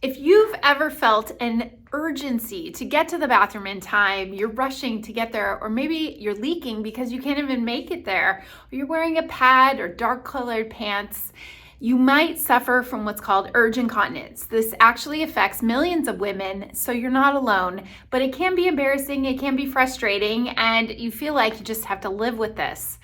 If you've ever felt an urgency to get to the bathroom in time, you're rushing to get there, or maybe you're leaking because you can't even make it there, or you're wearing a pad or dark colored pants, you might suffer from what's called urge incontinence. This actually affects millions of women, so you're not alone, but it can be embarrassing, it can be frustrating, and you feel like you just have to live with this.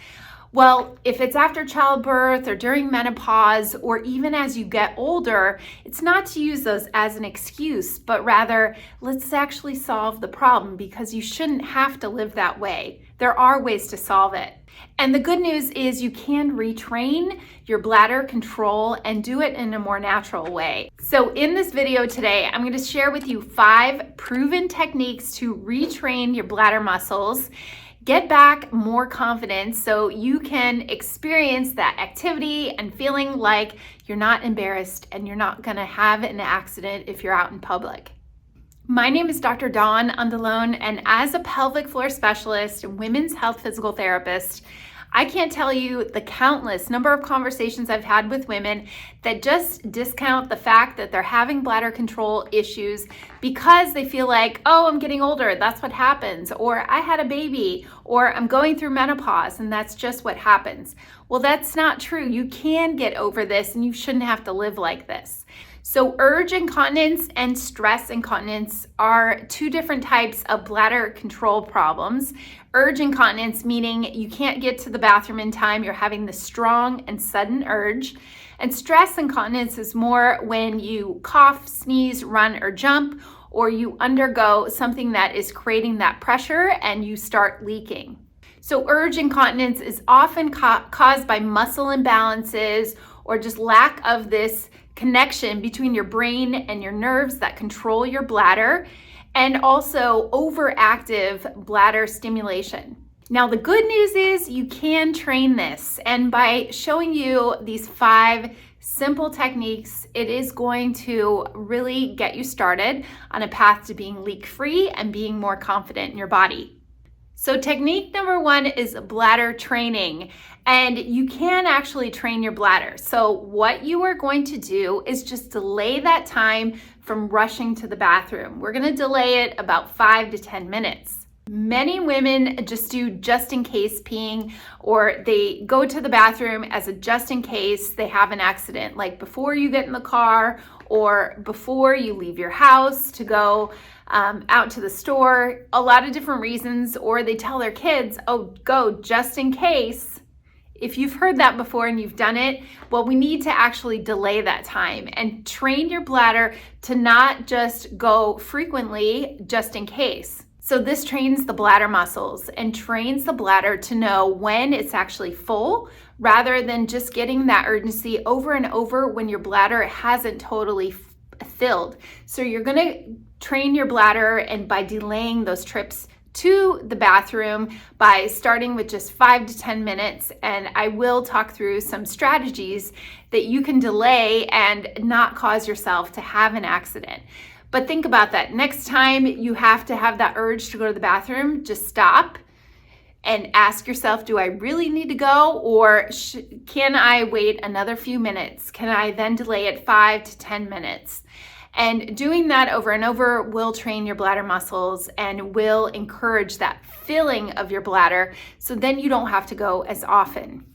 Well, if it's after childbirth or during menopause, or even as you get older, it's not to use those as an excuse, but rather let's actually solve the problem, because you shouldn't have to live that way. There are ways to solve it. And the good news is you can retrain your bladder control and do it in a more natural way. So in this video today, I'm going to share with you 5 proven techniques to retrain your bladder muscles. Get back more confidence so you can experience that activity and feeling like you're not embarrassed and you're not gonna have an accident if you're out in public. My name is Dr. Dawn Andalone, and as a pelvic floor specialist and women's health physical therapist, I can't tell you the countless number of conversations I've had with women that just discount the fact that they're having bladder control issues because they feel like, oh, I'm getting older, that's what happens, or I had a baby, or I'm going through menopause and that's just what happens. Well, that's not true. You can get over this and you shouldn't have to live like this. So urge incontinence and stress incontinence are 2 different types of bladder control problems. Urge incontinence meaning you can't get to the bathroom in time, you're having the strong and sudden urge. And stress incontinence is more when you cough, sneeze, run, or jump, or you undergo something that is creating that pressure and you start leaking. So urge incontinence is often caused by muscle imbalances or just lack of this connection between your brain and your nerves that control your bladder, and also overactive bladder stimulation. Now, the good news is you can train this, and by showing you these 5 simple techniques, it is going to really get you started on a path to being leak-free and being more confident in your body. So technique number 1 is bladder training, and you can actually train your bladder. So what you are going to do is just delay that time from rushing to the bathroom. We're going to delay it about 5 to 10 minutes. Many women just do just in case peeing, or they go to the bathroom as a just in case they have an accident, like before you get in the car or before you leave your house to go out to the store, a lot of different reasons, or they tell their kids, oh, go just in case. If you've heard that before and you've done it, well, we need to actually delay that time and train your bladder to not just go frequently just in case. So this trains the bladder muscles and trains the bladder to know when it's actually full, rather than just getting that urgency over and over when your bladder hasn't totally filled. So you're gonna train your bladder, and by delaying those trips to the bathroom by starting with just 5 to 10 minutes. And I will talk through some strategies that you can delay and not cause yourself to have an accident. But think about that. Next time you have to have that urge to go to the bathroom, just stop and ask yourself, do I really need to go, or can I wait another few minutes? Can I then delay it 5 to 10 minutes? And doing that over and over will train your bladder muscles and will encourage that filling of your bladder, so then you don't have to go as often.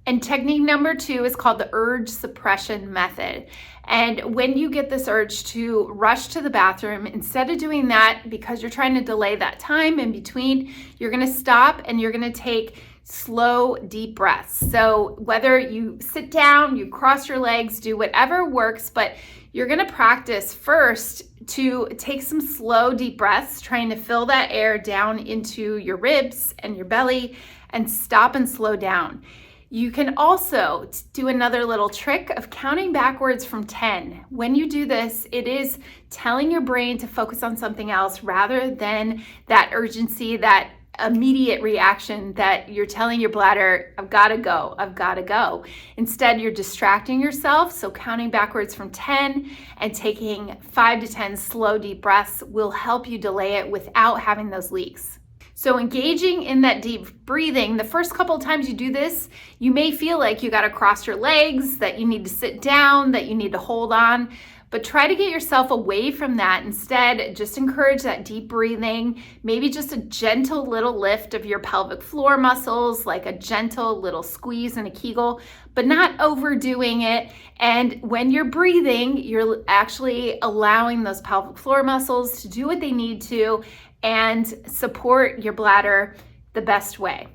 And technique number 2 is called the urge suppression method. And when you get this urge to rush to the bathroom, instead of doing that because you're trying to delay that time in between, you're gonna stop and you're gonna take slow, deep breaths. So whether you sit down, you cross your legs, do whatever works, but you're gonna practice first to take some slow, deep breaths, trying to fill that air down into your ribs and your belly, and stop and slow down. You can also do another little trick of counting backwards from 10. When you do this, it is telling your brain to focus on something else rather than that urgency, that immediate reaction that you're telling your bladder, I've got to go, I've got to go. Instead, you're distracting yourself. So counting backwards from 10 and taking 5 to 10 slow, deep breaths will help you delay it without having those leaks. So engaging in that deep breathing, the first couple of times you do this, you may feel like you got to cross your legs, that you need to sit down, that you need to hold on. But try to get yourself away from that. Instead, just encourage that deep breathing, maybe just a gentle little lift of your pelvic floor muscles, like a gentle little squeeze and a Kegel, but not overdoing it. And when you're breathing, you're actually allowing those pelvic floor muscles to do what they need to and support your bladder the best way.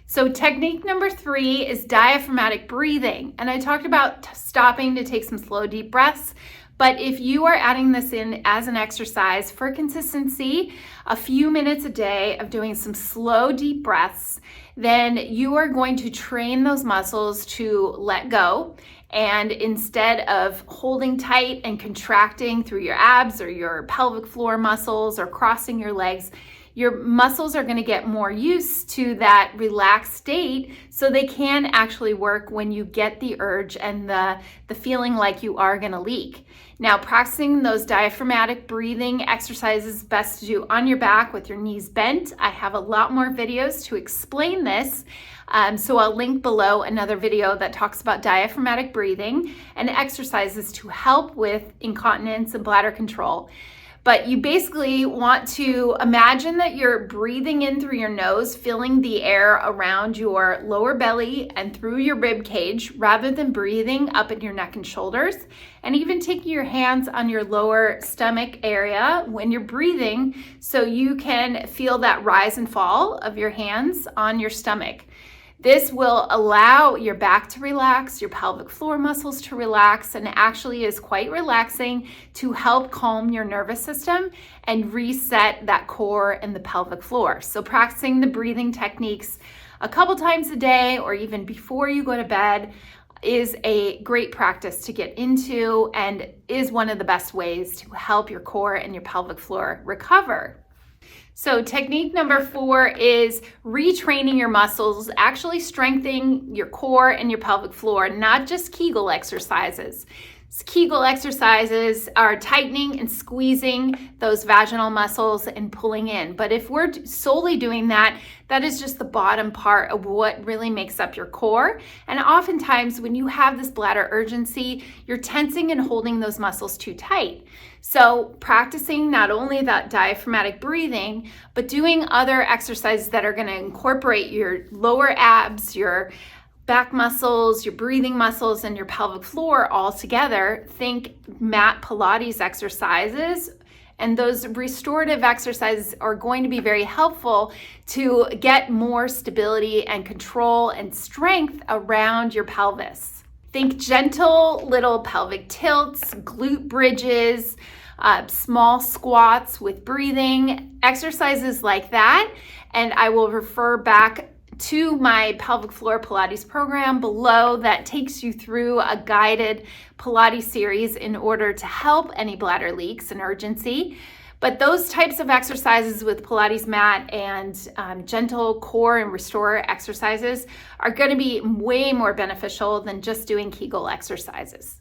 So technique number 3 is diaphragmatic breathing. And I talked about stopping to take some slow, deep breaths. But if you are adding this in as an exercise for consistency, a few minutes a day of doing some slow, deep breaths, then you are going to train those muscles to let go. And instead of holding tight and contracting through your abs or your pelvic floor muscles or crossing your legs, your muscles are going to get more used to that relaxed state so they can actually work when you get the urge and the feeling like you are going to leak. Now, practicing those diaphragmatic breathing exercises is best to do on your back with your knees bent. I have a lot more videos to explain this. So I'll link below another video that talks about diaphragmatic breathing and exercises to help with incontinence and bladder control. But you basically want to imagine that you're breathing in through your nose, filling the air around your lower belly and through your rib cage, rather than breathing up in your neck and shoulders. And even taking your hands on your lower stomach area when you're breathing, so you can feel that rise and fall of your hands on your stomach. This will allow your back to relax, your pelvic floor muscles to relax, and actually is quite relaxing to help calm your nervous system and reset that core and the pelvic floor. So practicing the breathing techniques a couple times a day or even before you go to bed is a great practice to get into and is one of the best ways to help your core and your pelvic floor recover. So technique number 4 is retraining your muscles, actually strengthening your core and your pelvic floor, not just Kegel exercises. Kegel exercises are tightening and squeezing those vaginal muscles and pulling in. But if we're solely doing that, that is just the bottom part of what really makes up your core. And oftentimes when you have this bladder urgency, you're tensing and holding those muscles too tight. So practicing not only that diaphragmatic breathing, but doing other exercises that are going to incorporate your lower abs, your back muscles, your breathing muscles, and your pelvic floor all together. Think mat Pilates exercises. And those restorative exercises are going to be very helpful to get more stability and control and strength around your pelvis. Think gentle little pelvic tilts, glute bridges, small squats with breathing, exercises like that. And I will refer back to my pelvic floor Pilates program below that takes you through a guided Pilates series in order to help any bladder leaks and urgency. But those types of exercises with Pilates mat and gentle core and restore exercises are going to be way more beneficial than just doing Kegel exercises.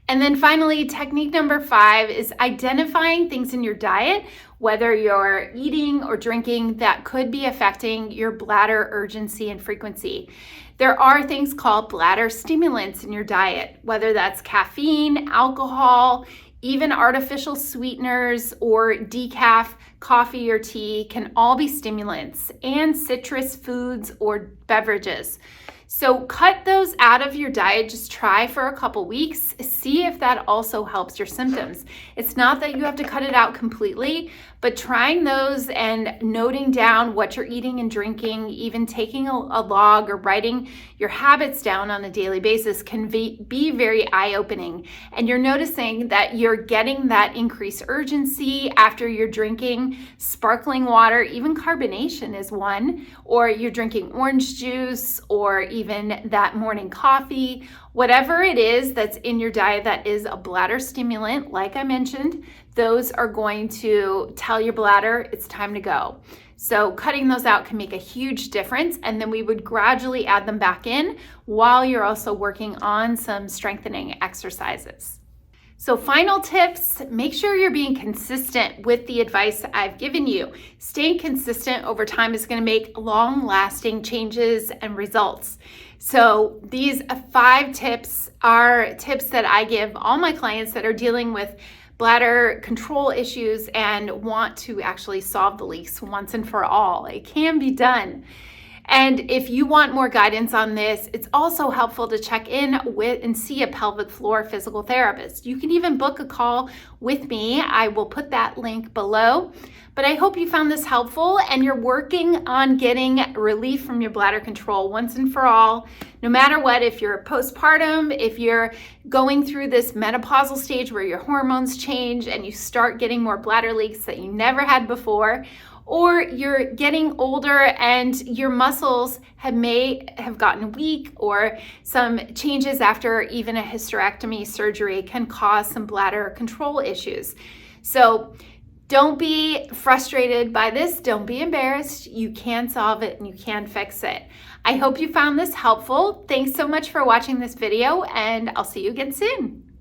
And then finally, technique number 5 is identifying things in your diet, whether you're eating or drinking, that could be affecting your bladder urgency and frequency. There are things called bladder stimulants in your diet, whether that's caffeine, alcohol, even artificial sweeteners or decaf coffee or tea can all be stimulants, and citrus foods or beverages. So cut those out of your diet. Just try for a couple weeks. See if that also helps your symptoms. It's not that you have to cut it out completely, but trying those and noting down what you're eating and drinking, even taking a log or writing your habits down on a daily basis can be very eye-opening. And you're noticing that you're getting that increased urgency after you're drinking sparkling water, even carbonation is one, or you're drinking orange juice, or even that morning coffee. Whatever it is that's in your diet that is a bladder stimulant, like I mentioned, those are going to tell your bladder it's time to go. So cutting those out can make a huge difference, and then we would gradually add them back in while you're also working on some strengthening exercises. So final tips, make sure you're being consistent with the advice I've given you. Staying consistent over time is going to make long-lasting changes and results. So these 5 tips are tips that I give all my clients that are dealing with bladder control issues and want to actually solve the leaks once and for all. It can be done. And if you want more guidance on this, it's also helpful to check in with and see a pelvic floor physical therapist. You can even book a call with me. I will put that link below. But I hope you found this helpful and you're working on getting relief from your bladder control once and for all. No matter what, if you're postpartum, if you're going through this menopausal stage where your hormones change and you start getting more bladder leaks that you never had before, or you're getting older and your muscles may have gotten weak, or some changes after even a hysterectomy surgery can cause some bladder control issues. So don't be frustrated by this. Don't be embarrassed. You can solve it and you can fix it. I hope you found this helpful. Thanks so much for watching this video, and I'll see you again soon.